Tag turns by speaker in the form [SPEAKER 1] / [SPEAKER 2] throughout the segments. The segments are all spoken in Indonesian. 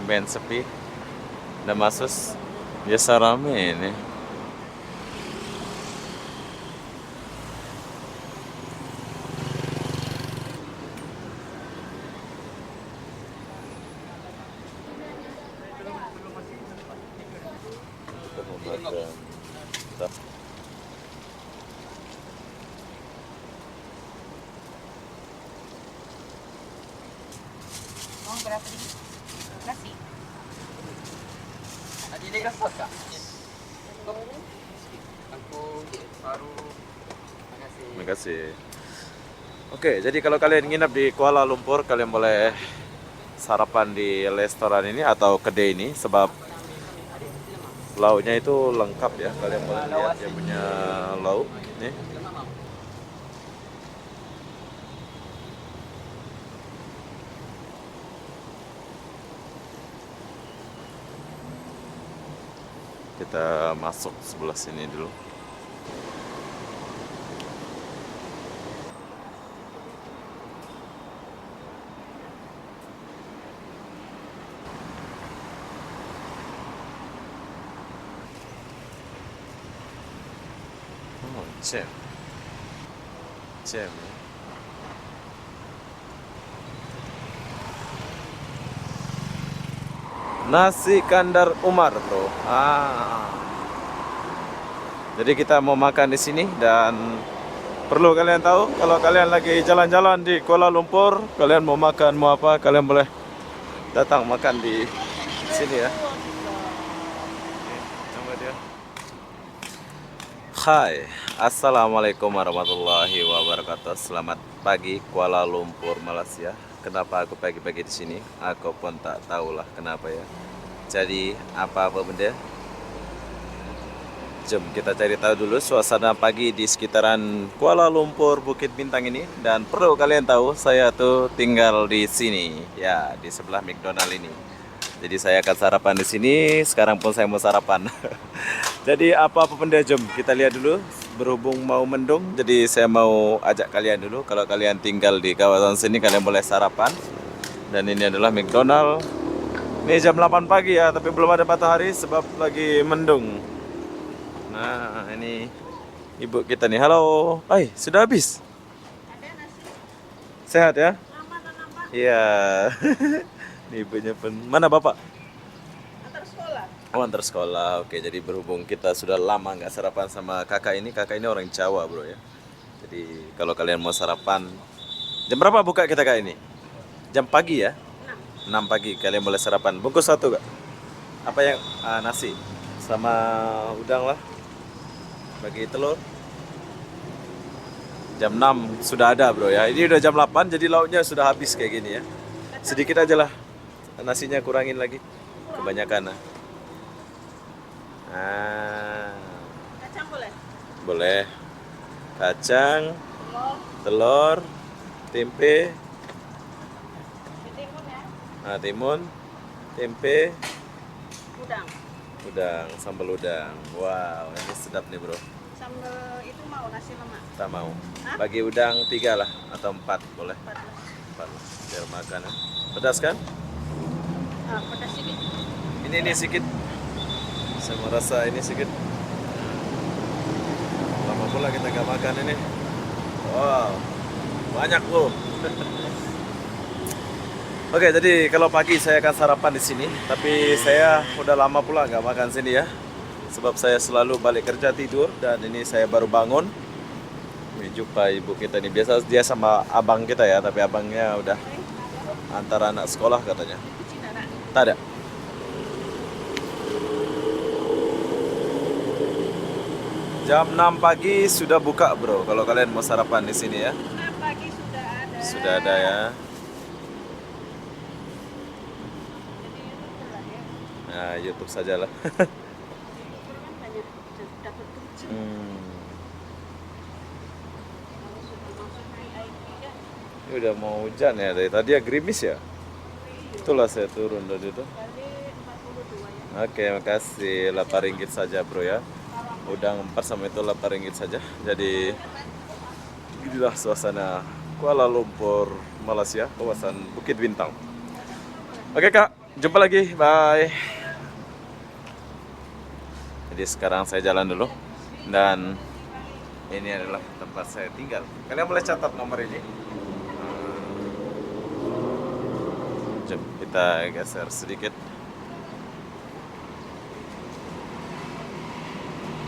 [SPEAKER 1] tumben sepi. Udah masuk. Biasa rame ini. Pemadam. Entah.
[SPEAKER 2] Mau berapa dikit? Kasih.
[SPEAKER 3] Tadi dia gastos kak? Aku baru. Makasih.
[SPEAKER 1] Terima kasih. Oke, jadi kalau kalian nginep di Kuala Lumpur, kalian boleh sarapan di restoran ini atau kedai ini, sebab lauknya itu lengkap ya. Kalian boleh lihat dia punya lauk nih. Kita masuk sebelah sini dulu. Oh, jam. Jam ya. Nasi Kandar Umar, bro. Jadi kita mau makan di sini dan perlu kalian tahu kalau kalian lagi jalan-jalan di Kuala Lumpur, kalian mau makan mau apa, kalian boleh datang makan di sini ya. Coba dia. Hai, assalamualaikum warahmatullahi wabarakatuh. Selamat pagi Kuala Lumpur, Malaysia. Kenapa aku pagi-pagi di sini? Aku pun tak tahulah kenapa ya. Jadi apa benda? Jom kita cari tahu dulu suasana pagi di sekitaran Kuala Lumpur Bukit Bintang ini. Dan perlu kalian tahu, saya tuh tinggal di sini, ya di sebelah McDonald ini. Jadi saya akan sarapan di sini. Sekarang pun saya mau sarapan. Jadi apa benda, jom kita lihat dulu. Berhubung mau mendung, jadi saya mau ajak kalian dulu. Kalau kalian tinggal di kawasan sini, kalian boleh sarapan. Dan ini adalah McDonald. Ini jam 8 pagi ya, tapi belum ada matahari sebab lagi mendung. Nah, ini ibu kita nih. Halo. Hai, sudah habis?
[SPEAKER 2] Ada nasi.
[SPEAKER 1] Sehat ya?
[SPEAKER 2] Lama dan lama.
[SPEAKER 1] Iya. Ini ibunya pun. Mana bapak?
[SPEAKER 2] Antar sekolah.
[SPEAKER 1] Oh, antar sekolah. Oke, jadi berhubung kita sudah lama nggak sarapan sama kakak ini orang Jawa, bro ya. Jadi kalau kalian mau sarapan, jam berapa buka kita kak ini? Jam pagi ya? 6 pagi kalian boleh sarapan. Bungkus satu kak? Apa yang nasi sama udang lah. Bagi telur. Jam 6 sudah ada bro ya. Ini udah jam 8 jadi lauknya sudah habis kayak gini ya. Sedikit aja lah. Nasinya kurangin lagi. Kebanyakan.
[SPEAKER 2] Kacang boleh?
[SPEAKER 1] Boleh. Kacang,
[SPEAKER 2] Telur.
[SPEAKER 1] telur, tempe,
[SPEAKER 2] Timun ya.
[SPEAKER 1] timun, tempe,
[SPEAKER 2] Udang.
[SPEAKER 1] udang, sambal udang. Wow, ini sedap nih bro.
[SPEAKER 2] Sambal itu mau nasi lemak.
[SPEAKER 1] Tak mau.
[SPEAKER 2] Hah?
[SPEAKER 1] Bagi udang 3 lah atau 4 boleh.
[SPEAKER 2] 14.
[SPEAKER 1] 4 lah. Biar makan ya. Pedas kan?
[SPEAKER 2] Pedas sedikit.
[SPEAKER 1] Ini sedikit. Saya merasa ini sedikit. Lama pula kita nggak makan ini. Wow, banyak bro. Oke, jadi kalau pagi saya akan sarapan di sini, tapi saya udah lama pula nggak makan sini ya, sebab saya selalu balik kerja tidur dan ini saya baru bangun. Ini jumpa ibu kita nih, biasa dia sama abang kita ya, tapi abangnya udah antara anak sekolah katanya.
[SPEAKER 2] Kucing ada.
[SPEAKER 1] Tak ada. Jam 6 pagi sudah buka bro, kalau kalian mau sarapan di sini ya.
[SPEAKER 2] 6 pagi sudah ada.
[SPEAKER 1] Sudah ada ya.
[SPEAKER 2] Jadi YouTube
[SPEAKER 1] Nah, YouTube
[SPEAKER 2] lah ya.
[SPEAKER 1] sajalah.
[SPEAKER 2] YouTuber kan banyak dapat kucing. Kalau sudah masuk VIP kan.
[SPEAKER 1] Ini udah mau hujan ya, dari tadi ya gerimis ya. Itulah saya turun dari itu.
[SPEAKER 2] Kali 42 ya.
[SPEAKER 1] Oke, makasih. 8 ringgit saja bro ya. Udang 4 sama itu 8 ringgit saja. Jadi inilah suasana Kuala Lumpur, Malaysia, kawasan Bukit Bintang. Oke kak, Jumpa lagi, bye. Jadi sekarang saya jalan dulu dan ini adalah tempat saya tinggal. Kalian boleh catat nomor ini. Jom kita geser sedikit.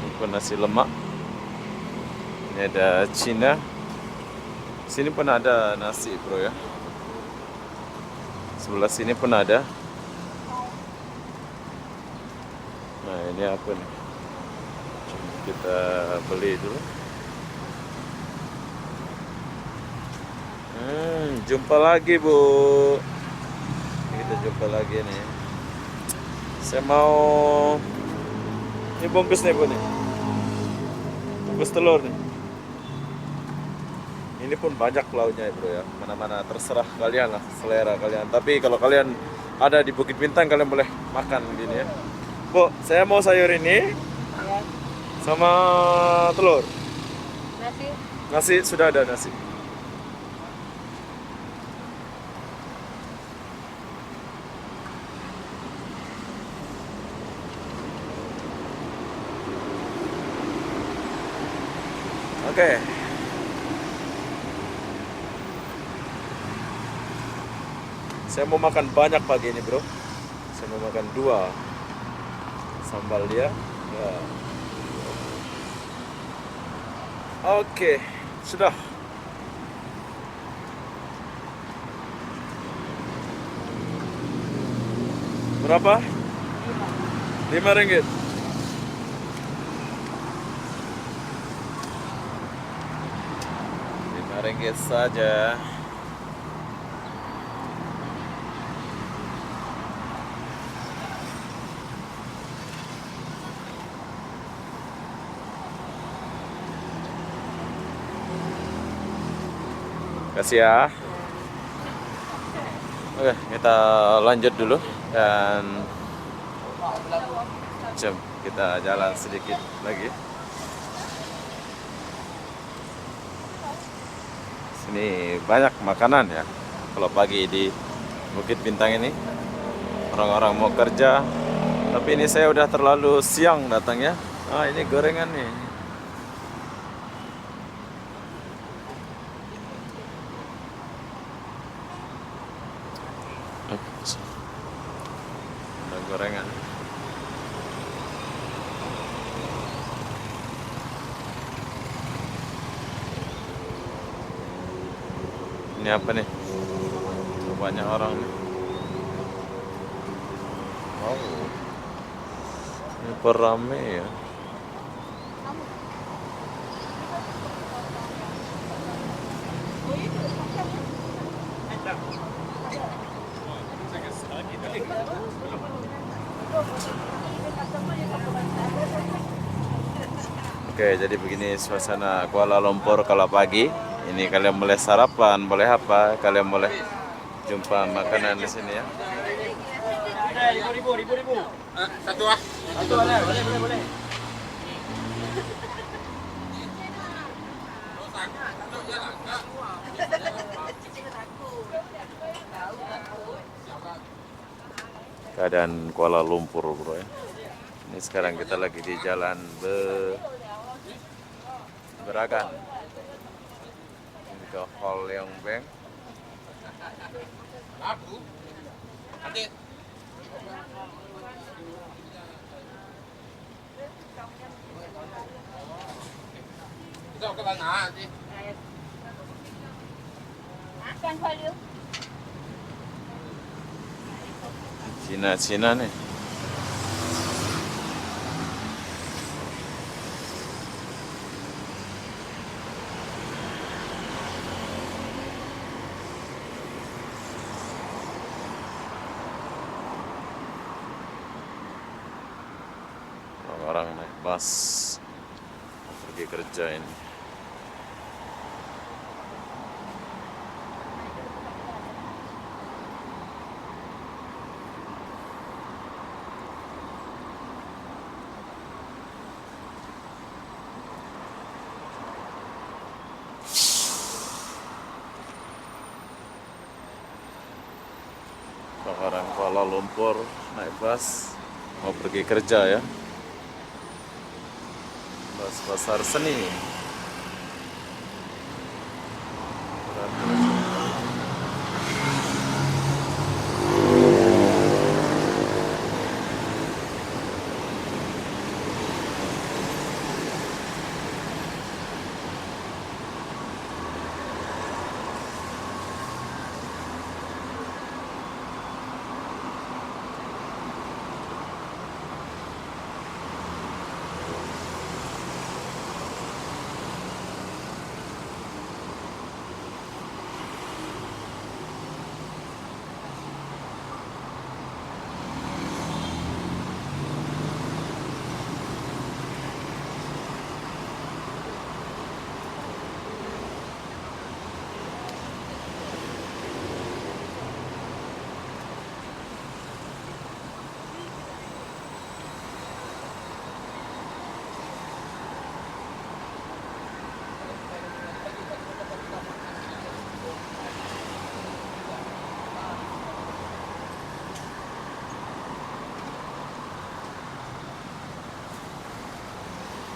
[SPEAKER 1] Ini pun nasi lemak. Ini ada Cina. Sini pun ada nasi, bro ya. Sebelah sini pun ada. Nah, ini apa nih? Coba kita beli dulu. Jumpa lagi, Bu. Kita jumpa lagi nih. Saya mau ini bungkus nih, Bu nih. Bungkus telur nih. Ini pun banyak lauknya ya, bro ya. Mana-mana terserah kalian lah, selera kalian. Tapi kalau kalian ada di Bukit Bintang, kalian boleh makan gini ya. Bu, saya mau sayur ini
[SPEAKER 2] Ya,
[SPEAKER 1] sama telur.
[SPEAKER 2] nasi.
[SPEAKER 1] Nasi sudah ada nasi. Oke. Saya mau makan banyak pagi ini, bro. Saya mau makan 2 sambal dia. Ya. Oke, sudah. Berapa? 5 ringgit. Ringgit saja. Kasih ya. Oke, kita lanjut dulu dan jom kita jalan sedikit lagi. Sini banyak makanan ya. Kalau pagi di Bukit Bintang ini orang-orang mau kerja. Tapi ini saya udah terlalu siang datangnya. Ah, ini gorengan nih. Ada gorengan. Ini apa nih? Banyak orang nih. Wow. Ini perame ya. Oke, jadi begini suasana Kuala Lumpur kalau pagi. Ini kalian boleh sarapan, boleh apa? Kalian boleh jumpa makanan di sini ya.
[SPEAKER 3] Satu ah. Satu boleh.
[SPEAKER 1] Keadaan Kuala Lumpur, bro ya. Ini sekarang kita lagi di jalan Beragan. Ini ke Hall Leong Bank.
[SPEAKER 3] Aku. Adit. Kita ke mana sih?
[SPEAKER 2] Makan value.
[SPEAKER 1] Cina-Cina nih. Orang naik bus pergi kerja ini. Orang Kuala Lumpur naik bus mau pergi kerja ya. Bus Pasar Seni.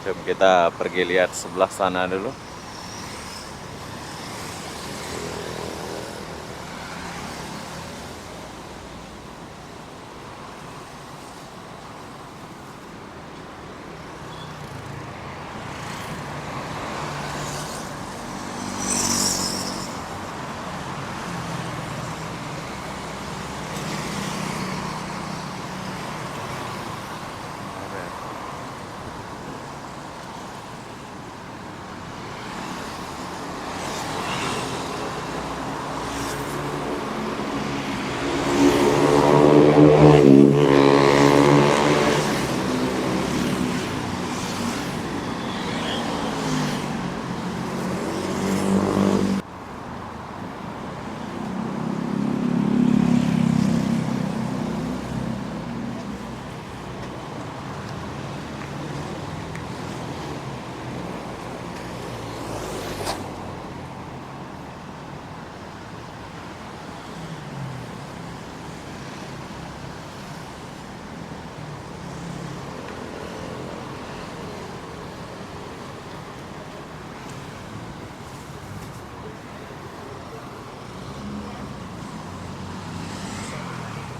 [SPEAKER 1] Coba kita pergi lihat sebelah sana dulu.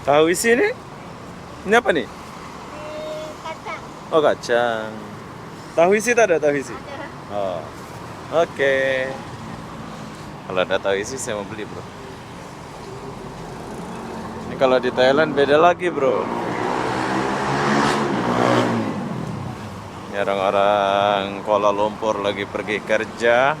[SPEAKER 1] Tahu isi ini? Ini apa nih?
[SPEAKER 2] Kacang.
[SPEAKER 1] Oh, kacang. Tahu isi tak ada tahu isi?
[SPEAKER 2] Ada.
[SPEAKER 1] Oh, oke. Kalau ada tahu isi saya mau beli bro. Ini kalau di Thailand beda lagi bro. Ini orang-orang Kuala Lumpur lagi pergi kerja.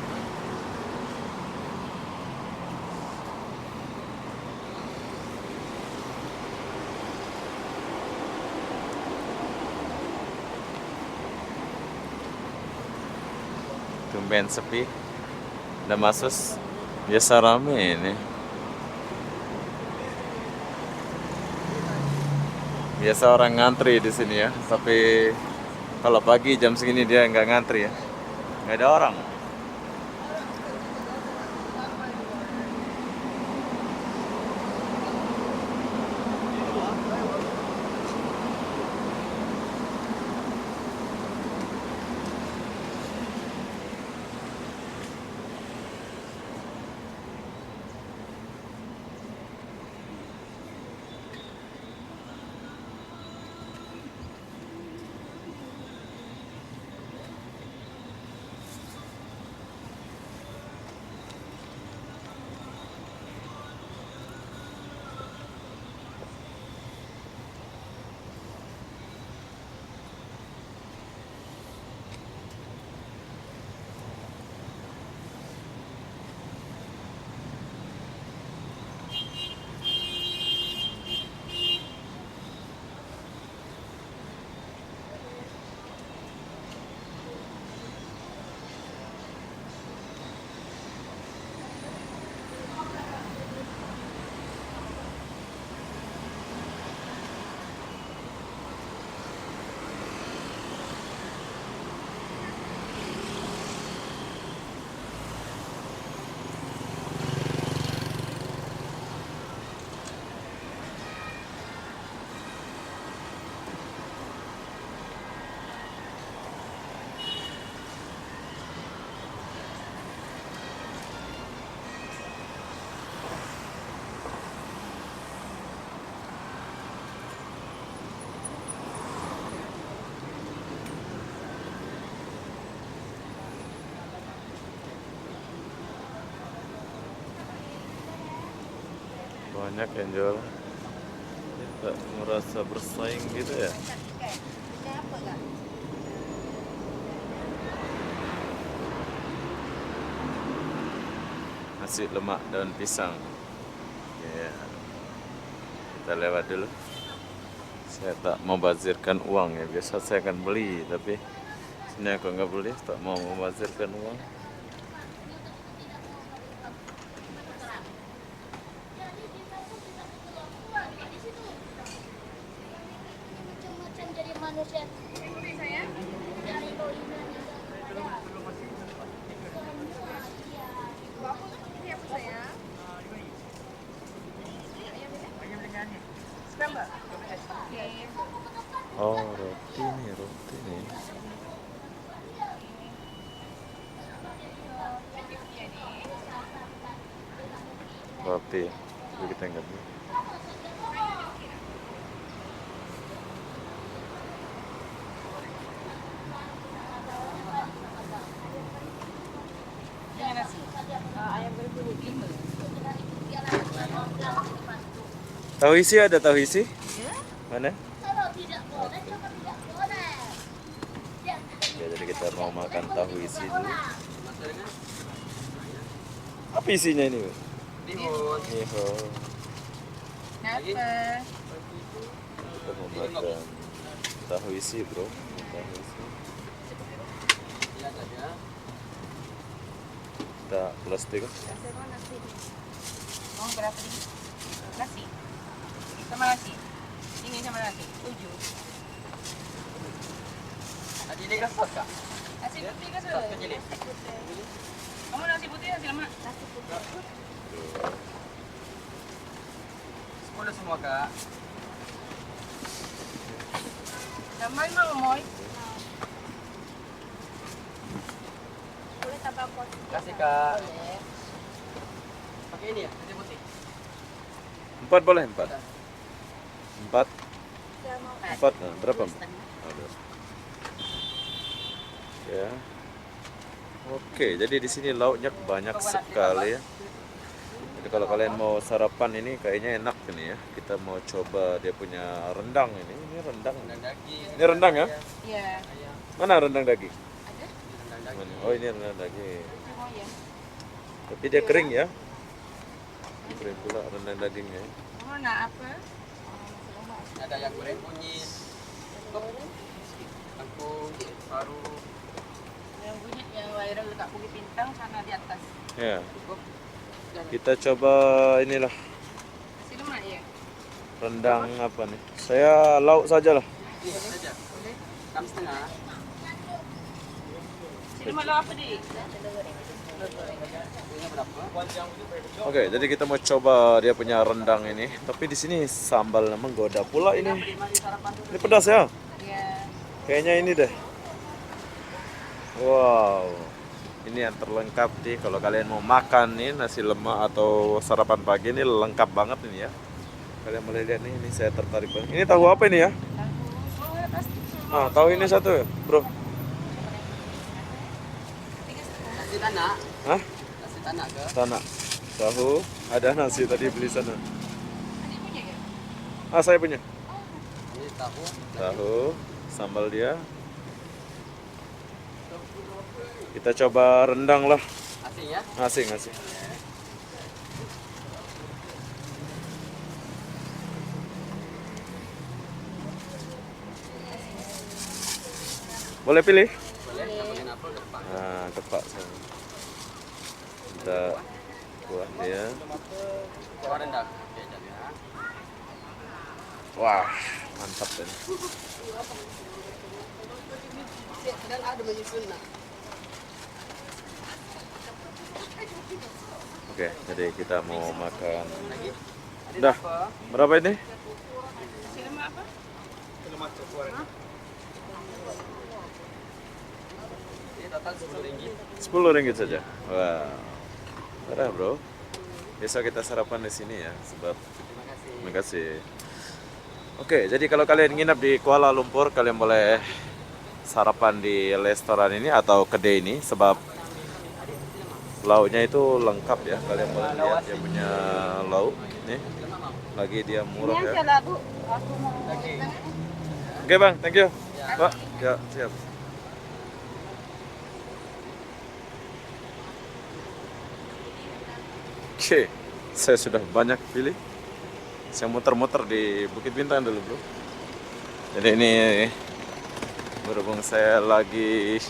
[SPEAKER 1] Tumben sepi. Ada masus. Biasa rame ini. Biasa orang ngantri di sini ya. Tapi kalau pagi jam segini dia nggak ngantri ya. Nggak ada orang. banyak yang jual. Tidak merasa bersaing gitu ya. Nasi lemak daun pisang. Ya, kita lewat dulu. Saya tak mau bazirkan uang ya. Biasa saya akan beli, tapi sini aku nggak beli. Tak mau membazirkan uang.
[SPEAKER 2] Macam-macam jadi manusia.
[SPEAKER 1] Oh, roti nih, roti nih. Roti, jadi kita nggak beli. Tahu isi ada tahu isi? Mana? Ya, jadi kita mau makan tahu isi dulu. Apa isinya ini? Bu?
[SPEAKER 3] Bihun.
[SPEAKER 1] Nihon.
[SPEAKER 3] Apa?
[SPEAKER 1] Kita mau makan tahu isi, bro. Tahu isi.
[SPEAKER 3] Lihat aja.
[SPEAKER 1] Kita plastik.
[SPEAKER 4] Mau berapa nih? Nasi? Sama nasi? Ini sama nasi? 7.
[SPEAKER 3] Tadi dia kasar kak?
[SPEAKER 4] Nasi putih ke
[SPEAKER 3] Sos kecil ni.
[SPEAKER 4] Kamu nasi putih nasi lemak?
[SPEAKER 3] 10 semua kak.
[SPEAKER 4] Gambar mau moy?
[SPEAKER 2] Boleh tambah kuah.
[SPEAKER 3] Kasih kak. Pakai ini ya, nasi putih.
[SPEAKER 1] 4 boleh 4. 4.
[SPEAKER 2] Saya mau
[SPEAKER 1] 4. Nah, berapa? Ada. Ya. Oke, jadi di sini lauknya banyak sekali ya. Jadi kalau kalian mau sarapan ini kayaknya enak ini ya. Kita mau coba dia punya rendang ini. Ini rendang.
[SPEAKER 3] Dan daging.
[SPEAKER 1] Ini rendang ya?
[SPEAKER 4] Iya.
[SPEAKER 1] Mana rendang daging?
[SPEAKER 4] Ada?
[SPEAKER 3] Dan daging.
[SPEAKER 1] Mana? Oh, ini rendang daging.
[SPEAKER 4] Oh ya.
[SPEAKER 1] Tapi dia kering ya. Kering pula rendang dagingnya.
[SPEAKER 4] Kamu nak apa?
[SPEAKER 3] Ada yang goreng kunyit. Kangkung, paru.
[SPEAKER 4] Yang bunyi yang viral dekat Bukit Bintang sana di atas.
[SPEAKER 1] Ya.
[SPEAKER 3] Cukup.
[SPEAKER 1] Kita coba inilah
[SPEAKER 4] Nasi lemak ya?
[SPEAKER 1] rendang apa nih? Saya lauk saja lah.
[SPEAKER 3] Ini saja.
[SPEAKER 4] Boleh.
[SPEAKER 3] Kami setengah.
[SPEAKER 4] Nasi lemak lo apa dik?
[SPEAKER 3] Ini berapa?
[SPEAKER 1] Oke, jadi kita mau coba dia punya rendang ini. Tapi di sini sambal menggoda pula ini. Ini pedas ya?
[SPEAKER 4] Iya.
[SPEAKER 1] Kayaknya ini deh. Wow. Ini yang terlengkap nih kalau kalian mau makan nih nasi lemak atau sarapan pagi ini lengkap banget ini ya. Kalian boleh lihat nih, ini saya tertarik banget. Ini tahu apa ini ya?
[SPEAKER 4] Tahu. Oh ya pasti.
[SPEAKER 1] Ah, tahu ini satu ya, bro.
[SPEAKER 3] Nasi tanah.
[SPEAKER 1] Hah?
[SPEAKER 3] Nasi tanah ke?
[SPEAKER 1] Sana. Tahu, ada nasi tadi beli sana.
[SPEAKER 4] Adik punya ya?
[SPEAKER 1] Ah, saya punya.
[SPEAKER 3] Ini tahu.
[SPEAKER 1] Tahu, sambal dia. Kita coba rendang lah.
[SPEAKER 3] Asing ya?
[SPEAKER 1] Asing, asing. Boleh pilih?
[SPEAKER 3] Boleh. Tambahin apel depan.
[SPEAKER 1] Nah, kepak saya. Kita buat dia.
[SPEAKER 3] Kuah rendang. Oke, jadi ya.
[SPEAKER 1] Wah, mantap ini.
[SPEAKER 3] Dan ada menyusun nak.
[SPEAKER 1] Oke, jadi kita mau makan.
[SPEAKER 3] Lagi. Ada
[SPEAKER 1] Dah,
[SPEAKER 3] apa?
[SPEAKER 1] berapa ini?
[SPEAKER 4] Nasi lemak apa?
[SPEAKER 3] Ini total RM10.
[SPEAKER 1] 10 ringgit saja. Wow. Murah, bro. Besok kita sarapan di sini ya, sebab
[SPEAKER 3] Terima kasih.
[SPEAKER 1] terima kasih. Oke, jadi kalau kalian nginap di Kuala Lumpur, kalian boleh sarapan di restoran ini atau kedai ini, sebab lauknya itu lengkap ya. Kalian boleh lihat dia punya lauk nih. lagi dia
[SPEAKER 2] Ini
[SPEAKER 1] murah
[SPEAKER 2] aja
[SPEAKER 1] ya.
[SPEAKER 2] lah Bu, aku mau
[SPEAKER 3] Lagi.
[SPEAKER 1] Oke bang, thank you.
[SPEAKER 3] Ya.
[SPEAKER 1] Pak, ya siap. Oke, saya sudah banyak pilih. Saya muter-muter di Bukit Bintang dulu bro. Jadi ini berhubung saya lagi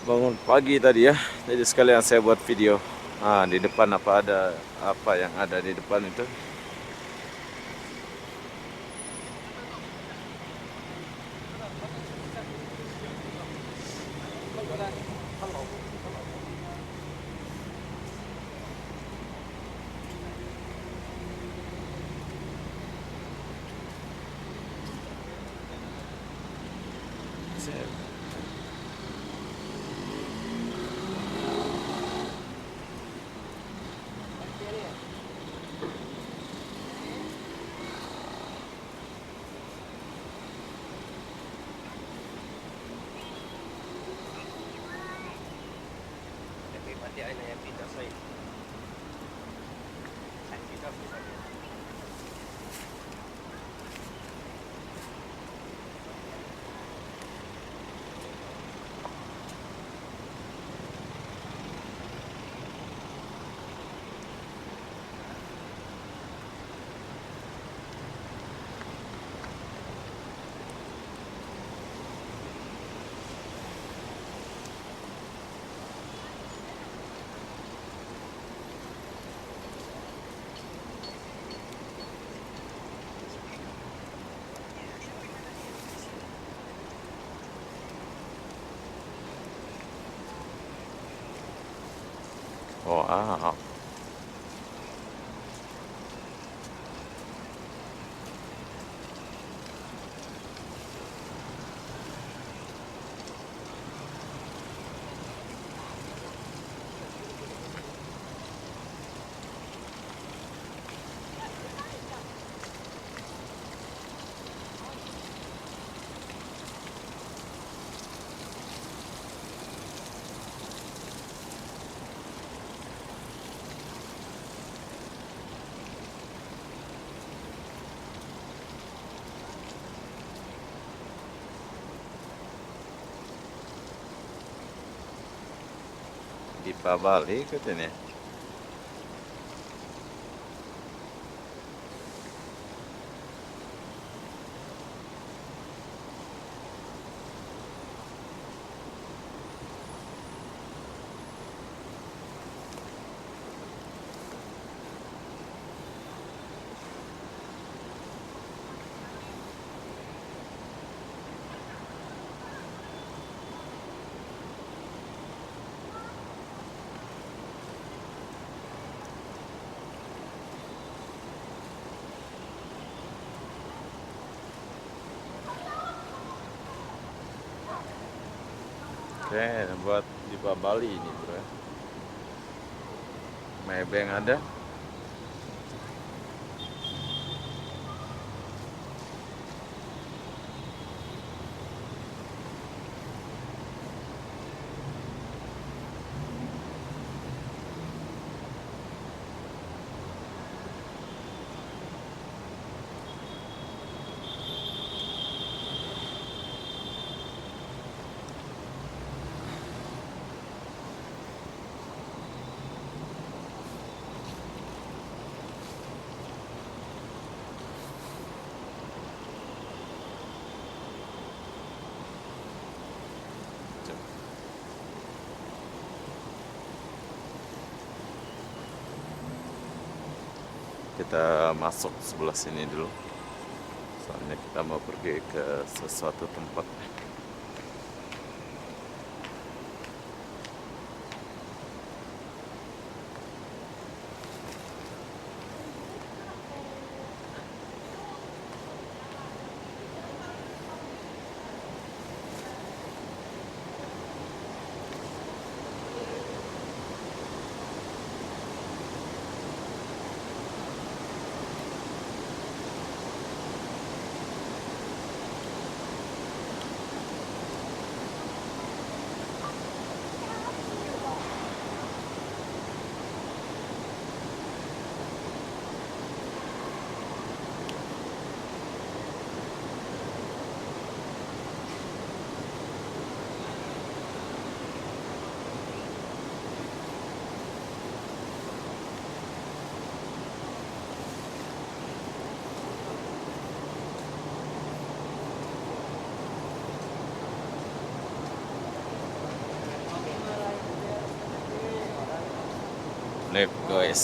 [SPEAKER 1] bangun pagi tadi ya, jadi sekalian saya buat video. Nah, di depan apa yang ada di depan itu. Oh, di Bali katanya. Oke, buat di Bali ini bro ya. Maybank ada. Kita masuk sebelah sini dulu. Soalnya kita mau pergi ke sesuatu tempat. Nep guys.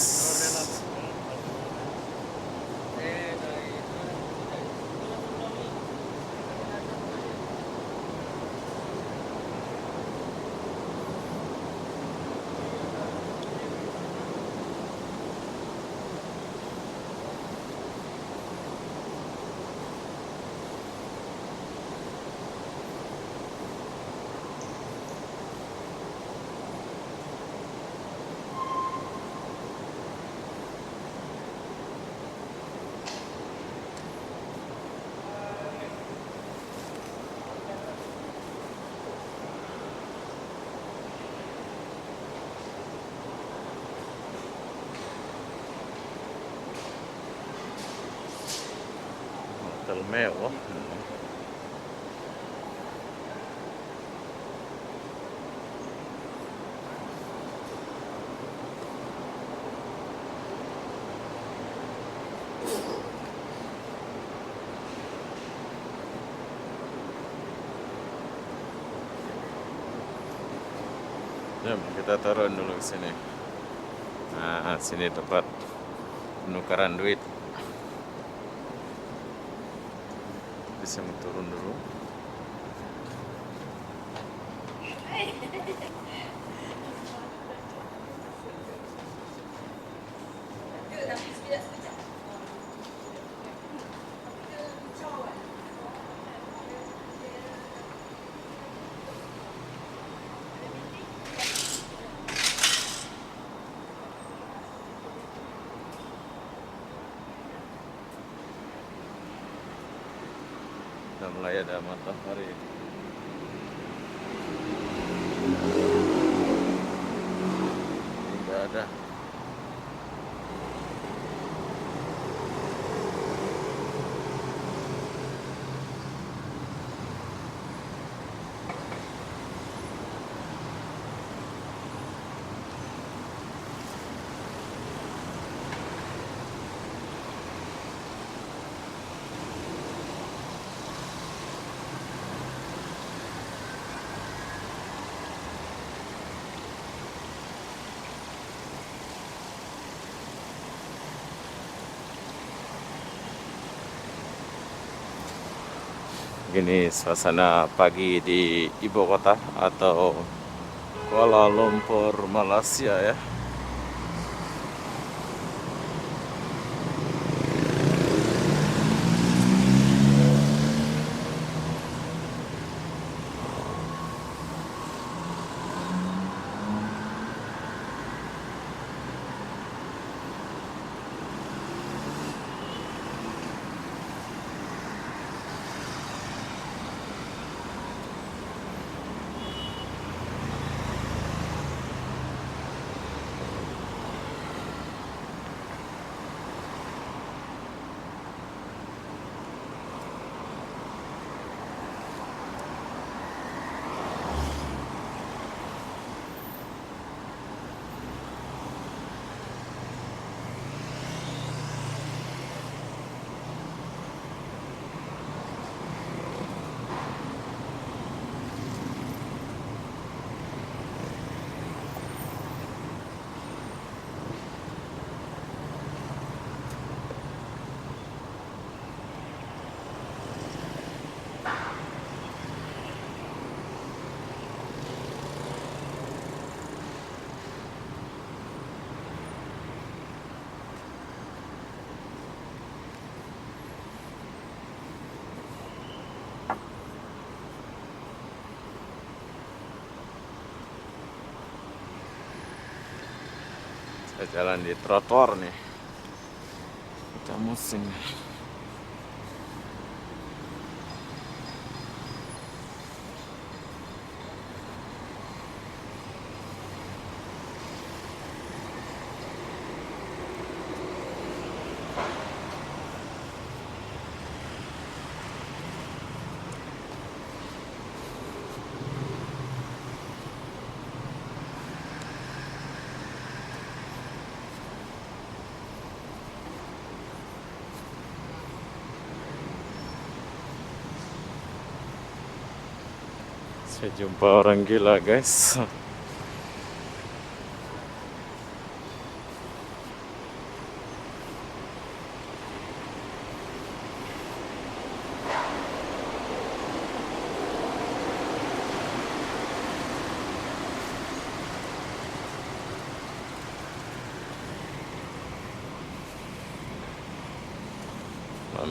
[SPEAKER 1] Hotel mewah. Ya, kita turun dulu ke sini. Nah, sini tempat penukaran duit. Bisa turun dulu. Udah mulai ada matahari. Tidak ada. Gini suasana pagi di ibu kota atau Kuala Lumpur, Malaysia ya. Saya jalan di trotoar nih. Kita musim. Saya jumpa orang gila guys.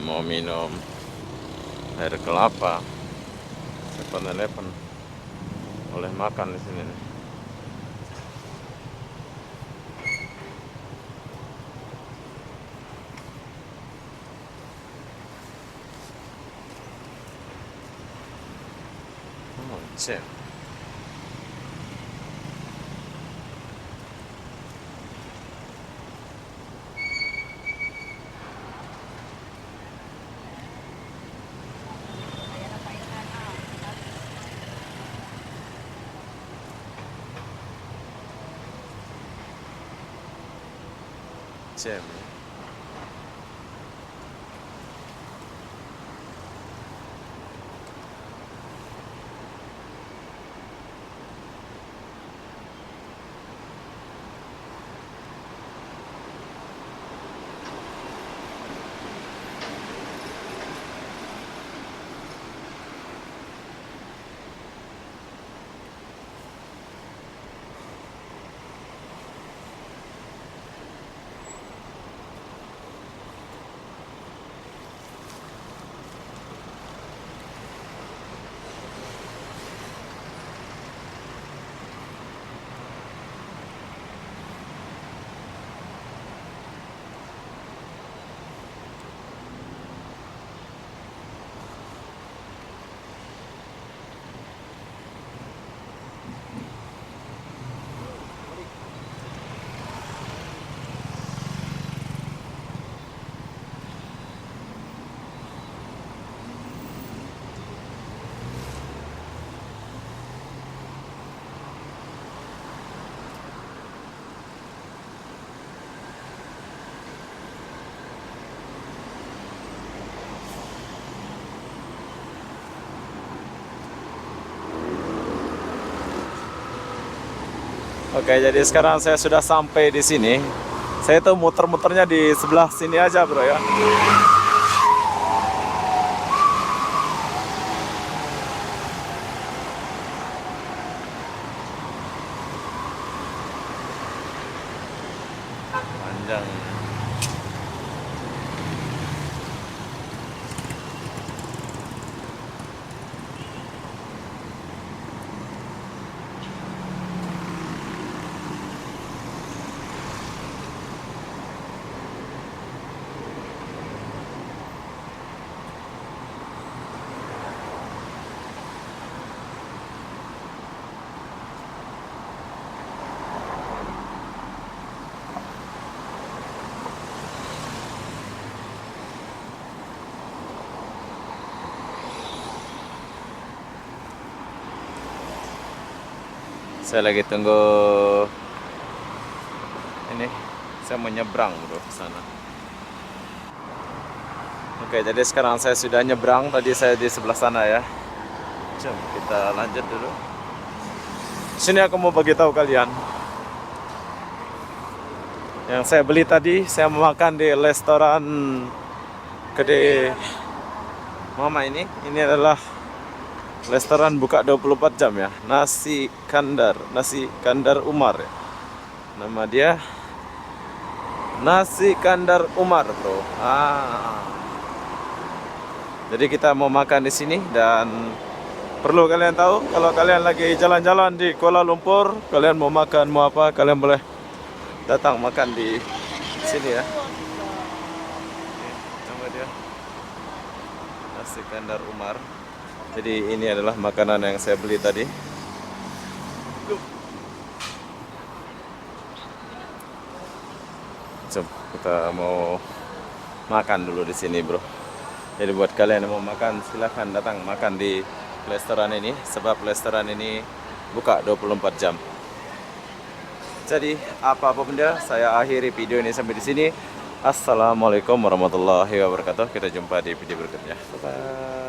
[SPEAKER 1] mau minum air kelapa 7-Eleven, boleh makan di sini nih. Oh, jam. Jam. Oke, jadi sekarang saya sudah sampai di sini. Saya tuh muter-muternya di sebelah sini aja, bro ya. Panjang. Saya lagi tunggu ini, saya mau nyebrang bro ke sana. Oke, jadi sekarang saya sudah nyebrang, tadi saya di sebelah sana ya. Jom kita lanjut dulu. Sini aku mau bagi tahu kalian. Yang saya beli tadi, saya mau makan di restoran Gede Mama ini. Ini adalah restoran buka 24 jam ya. Nasi Kandar Umar ya. Nama dia Nasi Kandar Umar, bro. Jadi kita mau makan di sini, dan perlu kalian tahu, kalau kalian lagi jalan-jalan di Kuala Lumpur, kalian mau makan mau apa, kalian boleh datang makan di sini ya. Nama dia Nasi Kandar Umar. Jadi ini adalah makanan yang saya beli tadi. Jom, kita mau makan dulu di sini, bro. Jadi buat kalian yang mau makan, silahkan datang makan di restoran ini, sebab restoran ini buka 24 jam. Jadi apapun dia, saya akhiri video ini sampai di sini. Assalamualaikum warahmatullahi wabarakatuh. Kita jumpa di video berikutnya. Bye bye.